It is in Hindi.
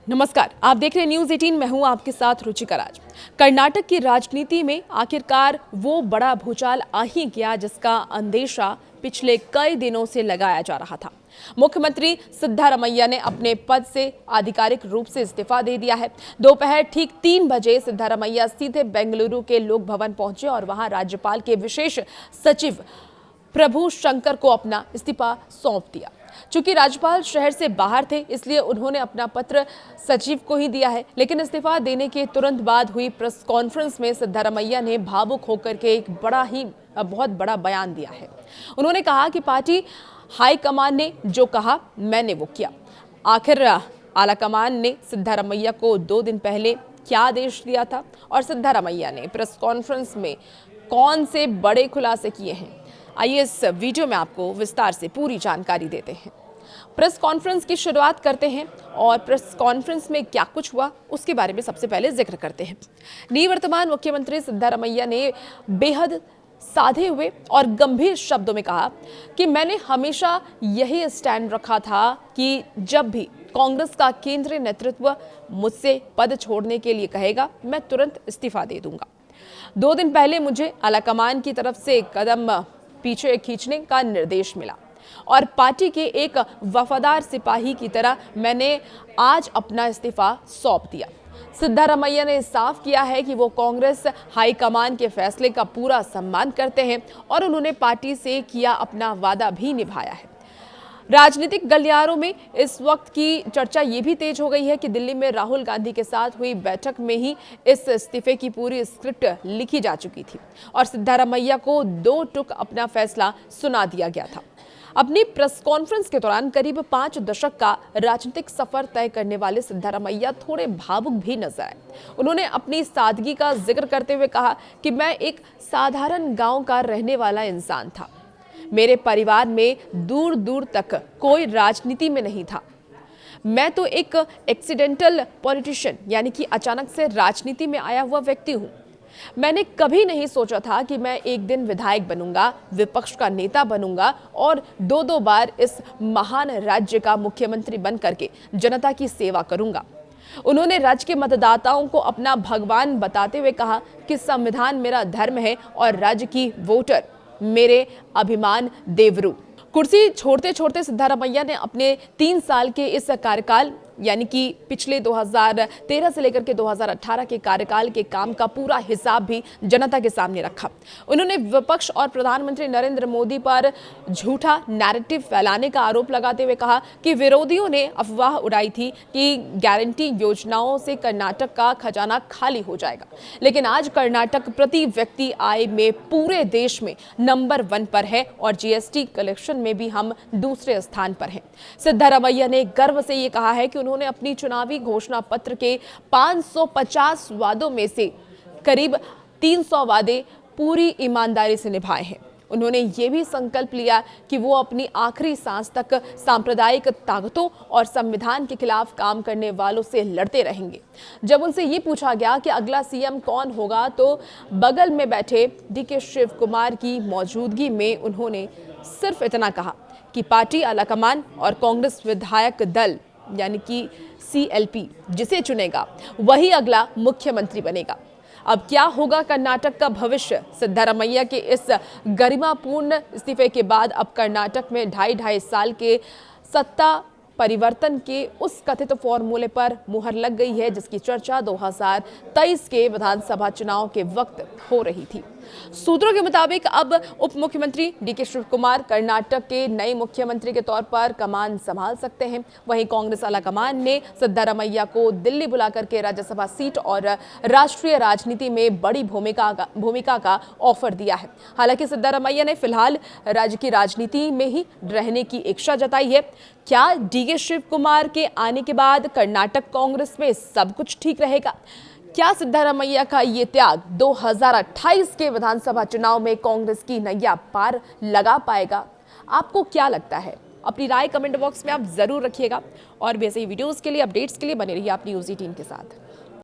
नमस्कार, आप देख रहे हैं न्यूज 18। मैं हूं आपके साथ रुचिका राज। कर्नाटक की राजनीति में आखिरकार वो बड़ा भूचाल आ ही गया जिसका अंदेशा पिछले कई दिनों से लगाया जा रहा था। मुख्यमंत्री सिद्धारमैया ने अपने पद से आधिकारिक रूप से इस्तीफा दे दिया है। दोपहर ठीक 3 बजे सिद्धारमैया सीधे बेंगलुरु के लोक भवन पहुंचे और वहां राज्यपाल के विशेष सचिव प्रभु शंकर को अपना इस्तीफा सौंप दिया। चूंकि राज्यपाल शहर से बाहर थे, इसलिए उन्होंने अपना पत्र सचिव को ही दिया है। लेकिन इस्तीफा देने के तुरंत बाद हुई प्रेस कॉन्फ्रेंस में सिद्धारमैया ने भावुक होकर के एक बहुत बड़ा बयान दिया है। उन्होंने कहा कि पार्टी हाईकमान ने जो कहा मैंने वो किया। आखिर आलाकमान ने सिद्धारमैया को 2 दिन पहले क्या आदेश दिया था और सिद्धारमैया ने प्रेस कॉन्फ्रेंस में कौन से बड़े खुलासे किए हैं, आइए इस वीडियो में आपको विस्तार से पूरी जानकारी देते हैं। प्रेस कॉन्फ्रेंस की शुरुआत करते हैं और प्रेस कॉन्फ्रेंस में क्या कुछ हुआ उसके बारे में सबसे पहले जिक्र करते हैं। निवर्तमान मुख्यमंत्री सिद्धारमैया ने बेहद साधे हुए और गंभीर शब्दों में कहा कि मैंने हमेशा यही स्टैंड रखा था कि जब भी कांग्रेस का केंद्रीय नेतृत्व मुझसे पद छोड़ने के लिए कहेगा, मैं तुरंत इस्तीफा दे दूंगा। 2 दिन पहले मुझे आलाकमान की तरफ से कदम पीछे खींचने का निर्देश मिला और पार्टी के एक वफादार सिपाही की तरह मैंने आज अपना इस्तीफा सौंप दिया। सिद्धारमैया ने साफ किया है कि वो कांग्रेस हाईकमान के फैसले का पूरा सम्मान करते हैं और उन्होंने पार्टी से किया अपना वादा भी निभाया है। राजनीतिक गलियारों में इस वक्त की चर्चा ये भी तेज हो गई है कि दिल्ली में राहुल गांधी के साथ हुई बैठक में ही इस इस्तीफे की पूरी स्क्रिप्ट लिखी जा चुकी थी और सिद्धारमैया को 2 टूक अपना फैसला सुना दिया गया था। अपनी प्रेस कॉन्फ्रेंस के दौरान करीब 5 दशक का राजनीतिक सफर तय करने वाले सिद्धारमैया थोड़े भावुक भी नजर आए। उन्होंने अपनी सादगी का जिक्र करते हुए कहा कि मैं एक साधारण गांव का रहने वाला इंसान था। मेरे परिवार में दूर दूर तक कोई राजनीति में नहीं था। मैं तो एक एक्सीडेंटल पॉलिटिशियन यानी कि अचानक से राजनीति में आया हुआ व्यक्ति हूं। मैंने कभी नहीं सोचा था कि मैं एक दिन विधायक बनूंगा, विपक्ष का नेता बनूंगा और 2 बार इस महान राज्य का मुख्यमंत्री बन करके जनता की सेवा करूंगा। उन्होंने राज्य के मतदाताओं को अपना भगवान बताते हुए कहा कि संविधान मेरा धर्म है और राज्य की वोटर मेरे अभिमान देवरू। कुर्सी छोड़ते छोड़ते सिद्धारमैया ने अपने 3 साल के इस कार्यकाल यानी कि पिछले 2013 से लेकर के 2018 के कार्यकाल के काम का पूरा हिसाब भी जनता के सामने रखा। उन्होंने विपक्ष और प्रधानमंत्री नरेंद्र मोदी पर झूठा नैरेटिव फैलाने का आरोप लगाते हुए कहा कि विरोधियों ने अफवाह उड़ाई थी कि गारंटी योजनाओं से कर्नाटक का खजाना खाली हो जाएगा, लेकिन आज कर्नाटक प्रति व्यक्ति आय में पूरे देश में नंबर 1 पर है और जीएसटी कलेक्शन में भी हम दूसरे स्थान पर हैं। सिद्धारमैया ने गर्व से ये कहा है कि उन्होंने अपनी चुनावी घोषणा पत्र के 550 वादों में से करीब 300 वादे पूरी ईमानदारी से निभाए हैं। उन्होंने ये भी संकल्प लिया कि वो अपनी आखिरी सांस तक सांप्रदायिक ताकतों और संविधान के खिलाफ काम करने वालों से लड़ते रहेंगे। जब उनसे ये पूछा गया कि अगला सीएम कौन होगा, तो बगल में बैठे डीके शिव कुमार की मौजूदगी में उन्होंने सिर्फ इतना कहा कि पार्टी आलाकमान और कांग्रेस विधायक दल यानी कि सीएलपी जिसे चुनेगा वही अगला मुख्यमंत्री बनेगा। अब क्या होगा कर्नाटक का भविष्य? सिद्धारमैया के इस गरिमापूर्ण इस्तीफे के बाद अब कर्नाटक में 2.5 साल के सत्ता परिवर्तन के उस कथित फॉर्मूले पर मुहर लग गई है जिसकी चर्चा 2023 के विधानसभा चुनाव के वक्त हो रही थी। सूत्रों के मुताबिक अब उप मुख्यमंत्री डीके शिव कुमार कर्नाटक के नए मुख्यमंत्री के तौर पर कमान संभाल सकते हैं। वहीं कांग्रेस आलाकमान ने सिद्धारमैया को दिल्ली बुलाकर के राज्यसभा सीट और राष्ट्रीय राजनीति में बड़ी भूमिका का ऑफर दिया है। हालांकि सिद्धारमैया ने फिलहाल राज्य की राजनीति में ही रहने की इच्छा जताई है। क्या डीके शिव कुमार के आने के बाद कर्नाटक कांग्रेस में सब कुछ ठीक रहेगा? क्या सिद्धारमैया का ये त्याग 2028 के विधानसभा चुनाव में कांग्रेस की नैया पार लगा पाएगा? आपको क्या लगता है? अपनी राय कमेंट बॉक्स में आप जरूर रखिएगा और भी ऐसे ही वीडियोस के लिए, अपडेट्स के लिए बने रहिए आप न्यूज़ 18 के साथ।